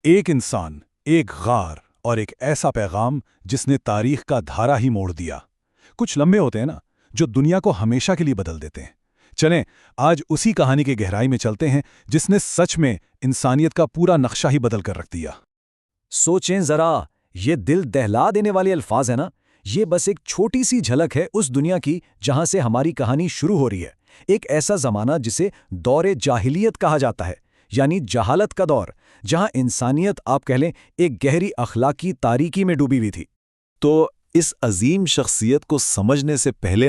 ایک انسان، ایک غار اور ایک ایسا پیغام جس نے تاریخ کا دھارا ہی موڑ دیا۔ کچھ لمحے ہوتے ہیں نا جو دنیا کو ہمیشہ کے لیے بدل دیتے ہیں۔ چلیں آج اسی کہانی کے گہرائی میں چلتے ہیں جس نے سچ میں انسانیت کا پورا نقشہ ہی بدل کر رکھ دیا۔ سوچیں ذرا، یہ دل دہلا دینے والے الفاظ ہیں نا، یہ بس ایک چھوٹی سی جھلک ہے اس دنیا کی جہاں سے ہماری کہانی شروع ہو رہی ہے۔ ایک ایسا زمانہ جسے دور جاہلیت کہا جاتا ہے، یعنی جہالت کا دور، جہاں انسانیت آپ کہہ لیں ایک گہری اخلاقی تاریکی میں ڈوبی ہوئی تھی۔ تو اس عظیم شخصیت کو سمجھنے سے پہلے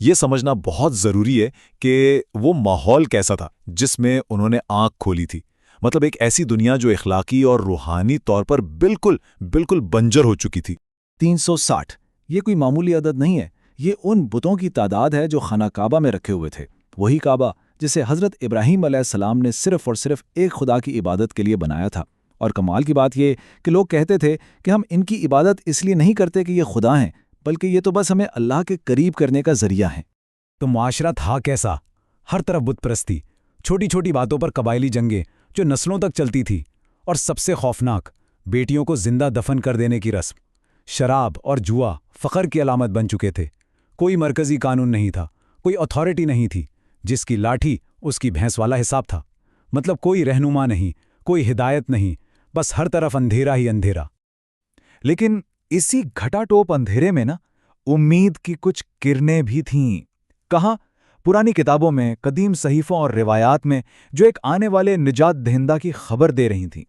یہ سمجھنا بہت ضروری ہے کہ وہ ماحول کیسا تھا جس میں انہوں نے آنکھ کھولی تھی۔ مطلب ایک ایسی دنیا جو اخلاقی اور روحانی طور پر بالکل بنجر ہو چکی تھی۔ 360 یہ کوئی معمولی عدد نہیں ہے، یہ ان بتوں کی تعداد ہے جو خانہ کعبہ میں رکھے ہوئے تھے۔ وہی کعبہ جسے حضرت ابراہیم علیہ السلام نے صرف اور صرف ایک خدا کی عبادت کے لیے بنایا تھا۔ اور کمال کی بات یہ کہ لوگ کہتے تھے کہ ہم ان کی عبادت اس لیے نہیں کرتے کہ یہ خدا ہیں، بلکہ یہ تو بس ہمیں اللہ کے قریب کرنے کا ذریعہ ہیں۔ تو معاشرہ تھا کیسا؟ ہر طرف بت پرستی، چھوٹی چھوٹی باتوں پر قبائلی جنگیں جو نسلوں تک چلتی تھی، اور سب سے خوفناک بیٹیوں کو زندہ دفن کر دینے کی رسم۔ شراب اور جوا فخر کی علامت بن چکے تھے۔ کوئی مرکزی قانون نہیں تھا، کوئی اتھارٹی نہیں تھی، جس کی لاٹھی اس کی بھینس والا حساب تھا۔ مطلب کوئی رہنما نہیں، کوئی ہدایت نہیں، بس ہر طرف اندھیرا ہی اندھیرا۔ لیکن اسی گھٹا ٹوپ اندھیرے میں امید کی کچھ کرنیں بھی تھیں۔ کہاں؟ پرانی کتابوں میں، قدیم صحیفوں اور روایات میں، جو ایک آنے والے نجات دہندہ کی خبر دے رہی تھیں۔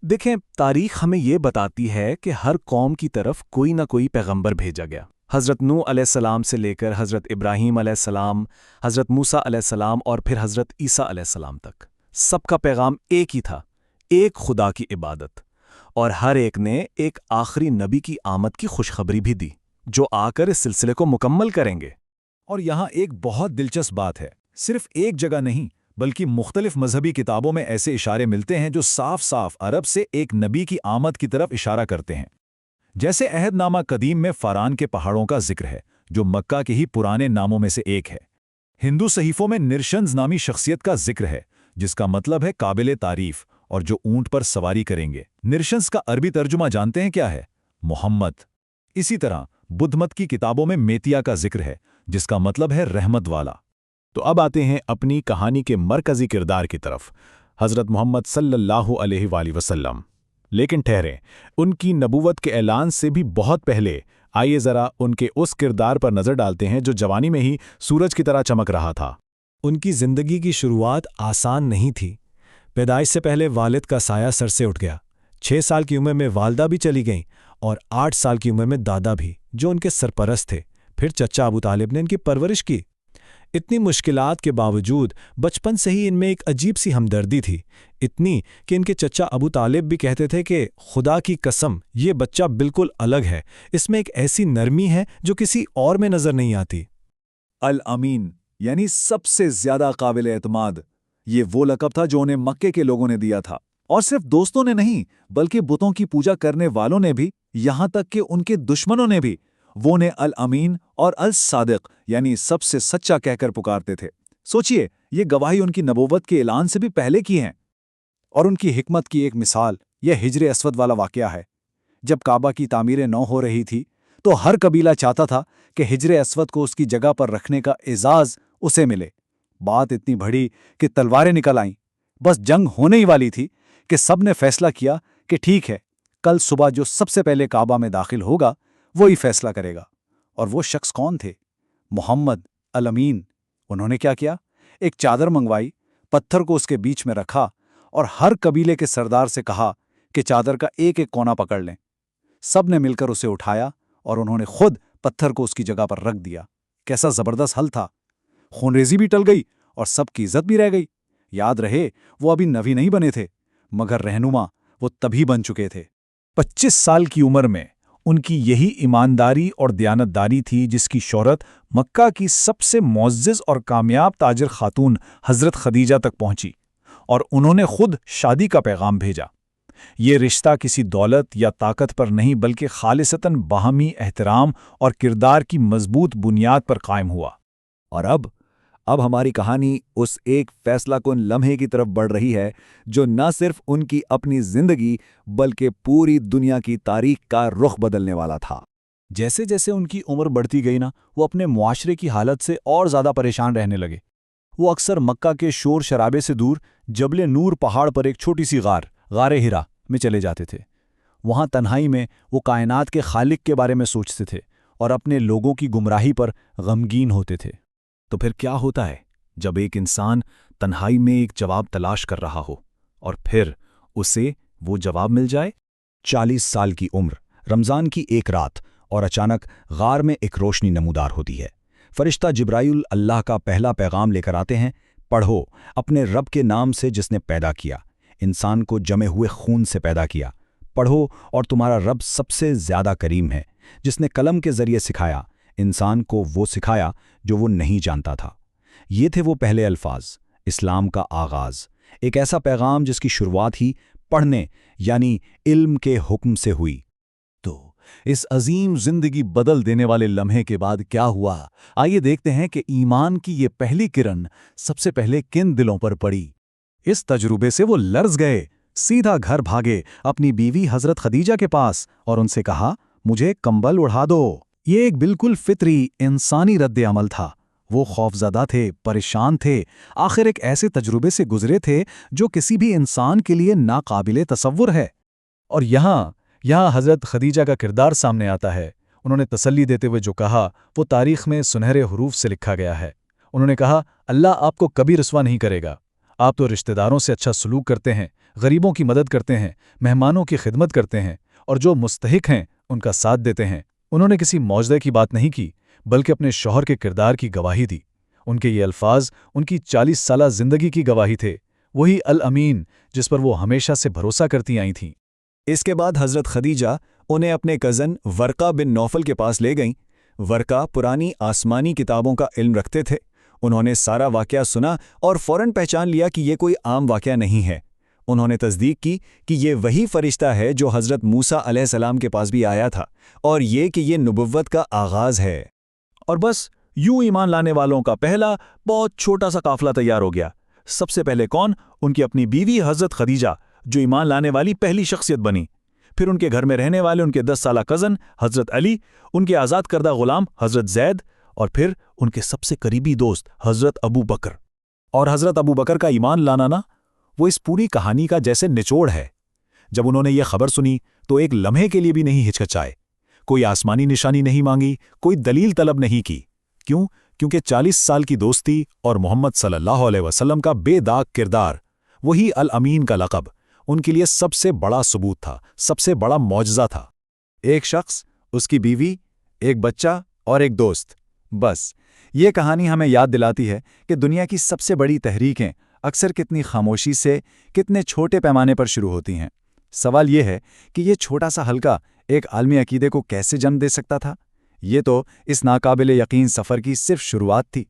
دیکھیں، تاریخ ہمیں یہ بتاتی ہے کہ ہر قوم کی طرف کوئی نہ کوئی پیغمبر بھیجا گیا۔ حضرت نوح علیہ السلام سے لے کر حضرت ابراہیم علیہ السلام، حضرت موسیٰ علیہ السلام اور پھر حضرت عیسیٰ علیہ السلام تک، سب کا پیغام ایک ہی تھا، ایک خدا کی عبادت۔ اور ہر ایک نے ایک آخری نبی کی آمد کی خوشخبری بھی دی، جو آ کر اس سلسلے کو مکمل کریں گے۔ اور یہاں ایک بہت دلچسپ بات ہے، صرف ایک جگہ نہیں بلکہ مختلف مذہبی کتابوں میں ایسے اشارے ملتے ہیں جو صاف صاف عرب سے ایک نبی کی آمد کی طرف اشارہ کرتے ہیں۔ جیسے عہد نامہ قدیم میں فاران کے پہاڑوں کا ذکر ہے، جو مکہ کے ہی پرانے ناموں میں سے ایک ہے۔ ہندو صحیفوں میں نرشنز نامی شخصیت کا ذکر ہے، جس کا مطلب ہے قابل تعریف، اور جو اونٹ پر سواری کریں گے۔ نرشنز کا عربی ترجمہ جانتے ہیں کیا ہے؟ محمد۔ اسی طرح بدھ مت کی کتابوں میں میتیا کا ذکر ہے، جس کا مطلب ہے رحمت والا۔ تو اب آتے ہیں اپنی کہانی کے مرکزی کردار کی طرف، حضرت محمد صلی اللہ علیہ وآلہ وسلم۔ لیکن ٹھہریں، ان کی نبوت کے اعلان سے بھی بہت پہلے آئیے ذرا ان کے اس کردار پر نظر ڈالتے ہیں جو جوانی میں ہی سورج کی طرح چمک رہا تھا۔ ان کی زندگی کی شروعات آسان نہیں تھی۔ پیدائش سے پہلے والد کا سایہ سر سے اٹھ گیا۔ 6 سال کی عمر میں والدہ بھی چلی گئیں، اور 8 سال کی عمر میں دادا بھی، جو ان کے سرپرست تھے۔ پھر چچا ابو طالب نے ان کی پرورش کی۔ اتنی مشکلات کے باوجود بچپن سے ہی ان میں ایک عجیب سی ہمدردی تھی، اتنی کہ ان کے چچا ابو طالب بھی کہتے تھے کہ خدا کی قسم یہ بچہ بالکل الگ ہے، اس میں ایک ایسی نرمی ہے جو کسی اور میں نظر نہیں آتی۔ الامین، یعنی سب سے زیادہ قابل اعتماد، یہ وہ لقب تھا جو انہیں مکے کے لوگوں نے دیا تھا، اور صرف دوستوں نے نہیں بلکہ بتوں کی پوجا کرنے والوں نے بھی، یہاں تک کہ ان کے دشمنوں نے بھی وہ نے الامین اور الصادق یعنی سب سے سچا کہہ کر پکارتے تھے۔ سوچئے، یہ گواہی ان کی نبوت کے اعلان سے بھی پہلے کی ہیں۔ اور ان کی حکمت کی ایک مثال یہ حجر اسود والا واقعہ ہے۔ جب کعبہ کی تعمیر نو ہو رہی تھی تو ہر قبیلہ چاہتا تھا کہ حجر اسود کو اس کی جگہ پر رکھنے کا اعزاز اسے ملے۔ بات اتنی بڑھی کہ تلواریں نکل آئیں۔ بس جنگ ہونے ہی والی تھی کہ سب نے فیصلہ کیا کہ ٹھیک ہے، کل صبح جو سب سے پہلے کعبہ میں داخل ہوگا وہی فیصلہ کرے گا۔ اور وہ شخص کون تھے؟ محمد الامین۔ انہوں نے کیا کیا؟ ایک چادر منگوائی، پتھر کو اس کے بیچ میں رکھا، اور ہر قبیلے کے سردار سے کہا کہ چادر کا ایک ایک کونا پکڑ لیں۔ سب نے مل کر اسے اٹھایا، اور انہوں نے خود پتھر کو اس کی جگہ پر رکھ دیا۔ کیسا زبردست حل تھا! خونریزی بھی ٹل گئی اور سب کی عزت بھی رہ گئی۔ یاد رہے، وہ ابھی نبی نہیں بنے تھے، مگر رہنما وہ تبھی بن چکے تھے۔ 25 سال کی عمر میں ان کی یہی ایمانداری اور دیانتداری تھی جس کی شہرت مکہ کی سب سے معزز اور کامیاب تاجر خاتون حضرت خدیجہ تک پہنچی، اور انہوں نے خود شادی کا پیغام بھیجا۔ یہ رشتہ کسی دولت یا طاقت پر نہیں بلکہ خالصتاً باہمی احترام اور کردار کی مضبوط بنیاد پر قائم ہوا۔ اور اب اب ہماری کہانی اس ایک فیصلہ کن لمحے کی طرف بڑھ رہی ہے جو نہ صرف ان کی اپنی زندگی بلکہ پوری دنیا کی تاریخ کا رخ بدلنے والا تھا۔ جیسے جیسے ان کی عمر بڑھتی گئی نا، وہ اپنے معاشرے کی حالت سے اور زیادہ پریشان رہنے لگے۔ وہ اکثر مکہ کے شور شرابے سے دور جبل نور پہاڑ پر ایک چھوٹی سی غار ہرا میں چلے جاتے تھے۔ وہاں تنہائی میں وہ کائنات کے خالق کے بارے میں سوچتے تھے اور اپنے لوگوں کی گمراہی پر غمگین ہوتے تھے۔ تو پھر کیا ہوتا ہے جب ایک انسان تنہائی میں ایک جواب تلاش کر رہا ہو اور پھر اسے وہ جواب مل جائے؟ 40 سال کی عمر، رمضان کی ایک رات، اور اچانک غار میں ایک روشنی نمودار ہوتی ہے۔ فرشتہ جبرائیل اللہ کا پہلا پیغام لے کر آتے ہیں، پڑھو اپنے رب کے نام سے جس نے پیدا کیا، انسان کو جمے ہوئے خون سے پیدا کیا۔ پڑھو اور تمہارا رب سب سے زیادہ کریم ہے، جس نے قلم کے ذریعے سکھایا، انسان کو وہ سکھایا جو وہ نہیں جانتا تھا۔ یہ تھے وہ پہلے الفاظ، اسلام کا آغاز، ایک ایسا پیغام جس کی شروعات ہی پڑھنے یعنی علم کے حکم سے ہوئی۔ تو اس عظیم زندگی بدل دینے والے لمحے کے بعد کیا ہوا؟ آئیے دیکھتے ہیں کہ ایمان کی یہ پہلی کرن سب سے پہلے کن دلوں پر پڑی۔ اس تجربے سے وہ لرز گئے، سیدھا گھر بھاگے اپنی بیوی حضرت خدیجہ کے پاس اور ان سے کہا، مجھے کمبل اڑا دو۔ یہ ایک بالکل فطری انسانی رد عمل تھا۔ وہ خوفزدہ تھے، پریشان تھے، آخر ایک ایسے تجربے سے گزرے تھے جو کسی بھی انسان کے لیے ناقابل تصور ہے۔ اور یہاں حضرت خدیجہ کا کردار سامنے آتا ہے۔ انہوں نے تسلی دیتے ہوئے جو کہا وہ تاریخ میں سنہرے حروف سے لکھا گیا ہے۔ انہوں نے کہا، اللہ آپ کو کبھی رسوا نہیں کرے گا۔ آپ تو رشتہ داروں سے اچھا سلوک کرتے ہیں، غریبوں کی مدد کرتے ہیں، مہمانوں کی خدمت کرتے ہیں، اور جو مستحق ہیں ان کا ساتھ دیتے ہیں۔ انہوں نے کسی معجزے کی بات نہیں کی بلکہ اپنے شوہر کے کردار کی گواہی دی۔ ان کے یہ الفاظ ان کی 40 سالہ زندگی کی گواہی تھے، وہی الامین جس پر وہ ہمیشہ سے بھروسہ کرتی آئی تھیں۔ اس کے بعد حضرت خدیجہ انہیں اپنے کزن ورقہ بن نوفل کے پاس لے گئیں۔ ورقہ پرانی آسمانی کتابوں کا علم رکھتے تھے۔ انہوں نے سارا واقعہ سنا اور فوراً پہچان لیا کہ یہ کوئی عام واقعہ نہیں ہے۔ انہوں نے تصدیق کی کہ یہ وہی فرشتہ ہے جو حضرت موسیٰ علیہ السلام کے پاس بھی آیا تھا، اور یہ کہ یہ نبوت کا آغاز ہے۔ اور بس یوں ایمان لانے والوں کا پہلا بہت چھوٹا سا قافلہ تیار ہو گیا۔ سب سے پہلے کون؟ ان کی اپنی بیوی حضرت خدیجہ، جو ایمان لانے والی پہلی شخصیت بنی۔ پھر ان کے گھر میں رہنے والے ان کے 10 سالہ کزن حضرت علی، ان کے آزاد کردہ غلام حضرت زید، اور پھر ان کے سب سے قریبی دوست حضرت ابو بکر۔ اور حضرت ابو بکر کا ایمان لانا نا، وہ اس پوری کہانی کا جیسے نچوڑ ہے۔ جب انہوں نے یہ خبر سنی تو ایک لمحے کے لیے بھی نہیں ہچکچائے، کوئی آسمانی نشانی نہیں مانگی، کوئی دلیل طلب نہیں کی۔ کیوں؟ کیونکہ 40 سال کی دوستی اور محمد صلی اللہ علیہ وسلم کا بے داغ کردار، وہی الامین کا لقب، ان کے لیے سب سے بڑا ثبوت تھا، سب سے بڑا معجزہ تھا۔ ایک شخص، اس کی بیوی، ایک بچہ اور ایک دوست، بس یہ کہانی ہمیں یاد دلاتی ہے کہ دنیا کی سب سے بڑی تحریکیں اکثر کتنی خاموشی سے، کتنے چھوٹے پیمانے پر شروع ہوتی ہیں۔ سوال یہ ہے کہ یہ چھوٹا سا حلقہ ایک عالمی عقیدے کو کیسے جنم دے سکتا تھا؟ یہ تو اس ناقابل یقین سفر کی صرف شروعات تھی۔